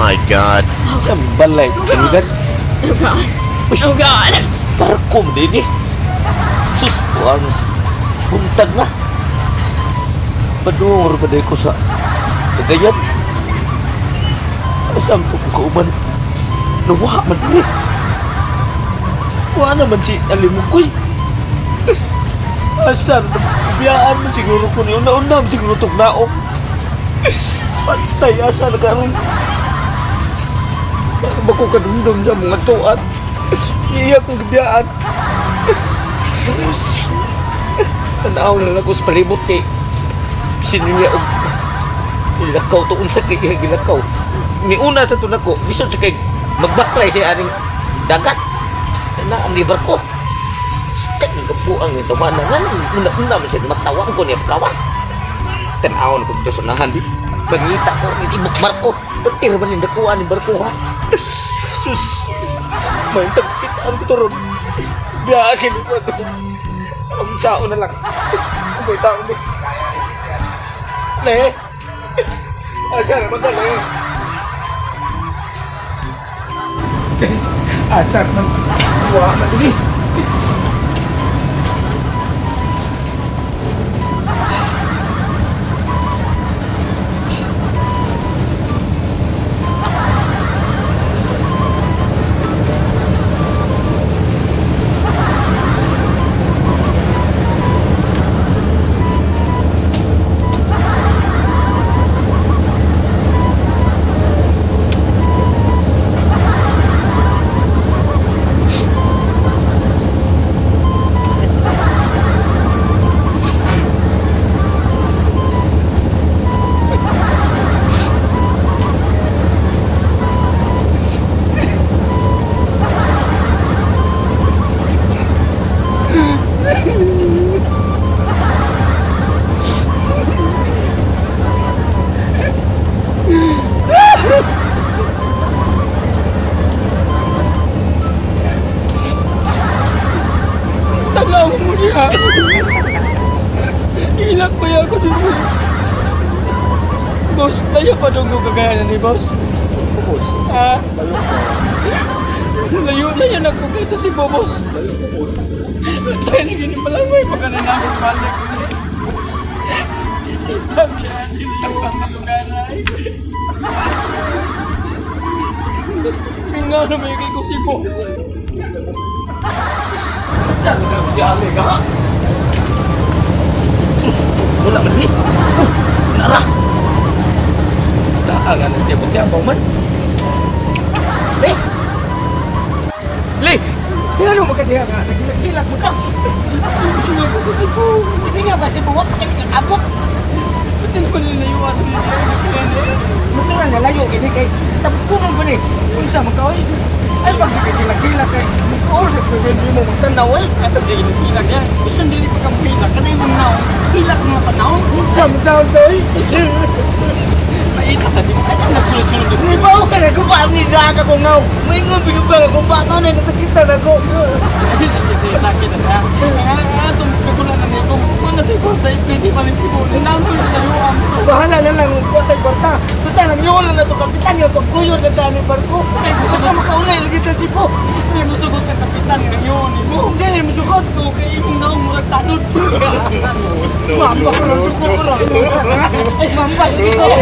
my God. Sambalay. Tulugan. Oh God. Oh God. Barko mo din eh. Sus, ang buntag na. Padungor pa ko sa kagayan. Asam ko kauban. Nawa man din eh. Wala naman si Alimukoy. Asan, biyaan mo siguro ko niyo. Una-una mo siguro itong naong. Pantay, asan ka rin. Baka ba ko kadundong sa mga tuan. Iiyak kong biyaan. Tanaw na lang ako sa palibot eh. Sinunya og ilakaw to unsa kay gilakaw. Niuna sa tunag ko, bisod sa kay magbaklay sa aning dagat. Na ang libar ko. Stek ng kapuang nito manangan. Una-una man siya matawang ko niya kawan. Tanawon ko dito sa nahan di. Pangita ko, itibok barko. Petir ba rin nakuha ni barko ha? Sus. May tagkitaan ko to ron. Biyakin ko ako. Ang sao na lang. May tao mo. Le. Asa naman na le. Asa naman. Wah na din. Tanaw mo niya. Hilak pa ako dito. Boss, layo pa doon yung kagayanan ni boss. Ha? Layo na po kayo si Bobos. Tayo na gini malamay pagka na namin balik. Sabihan, hindi lang pang maluganay. Mingaw na may kay ko si Bo. Saan ka si Ali ka ha? Wala man eh. Wala ra. Taangan ang tiyabang man. Le! Le! Ano magkadiha ka? Nagilak mo ka. Hindi nga ba si Cebu? Hindi nga ba si Cebu? Huwag ka kakabot. Ba't na pala layuan mo niya? Ba't na nalayo? Hindi kay tapunan ko ni. Kung saan magkawin? Ay pag sa kakilak-kilak kay or sa pwede mo magtanaw eh. Ay pag sa kilak niya. Gusto hindi pa kang pilak. Kanay mong naw. Pilak mga tanaw. Saan mo tawag tayo? Maita sabi mo. Ay nagsulod-sulod doon. Hindi ba ako ka nagkumpaan ni Daka kong naw? Maingon binugang nagkumpaan ako na nasakitan ako. Ay laki na na. Itong kagulan na nito. Kung natay-kwarta pwede pa rin siguro. Namoy na tayo ang bahala na lang kung kwarta-kwarta. Tuta lang yun lang na ito kapitan yung pagkuyon na tayo ng barko. Ay gusto ka makaulay lagi ito si Po. Hindi mo sugot na kapitan ng yun. Hindi mo sugot ko kaya yung naong murag tanod. Mamba ko lang sugot ko lang. Mamba ko lang.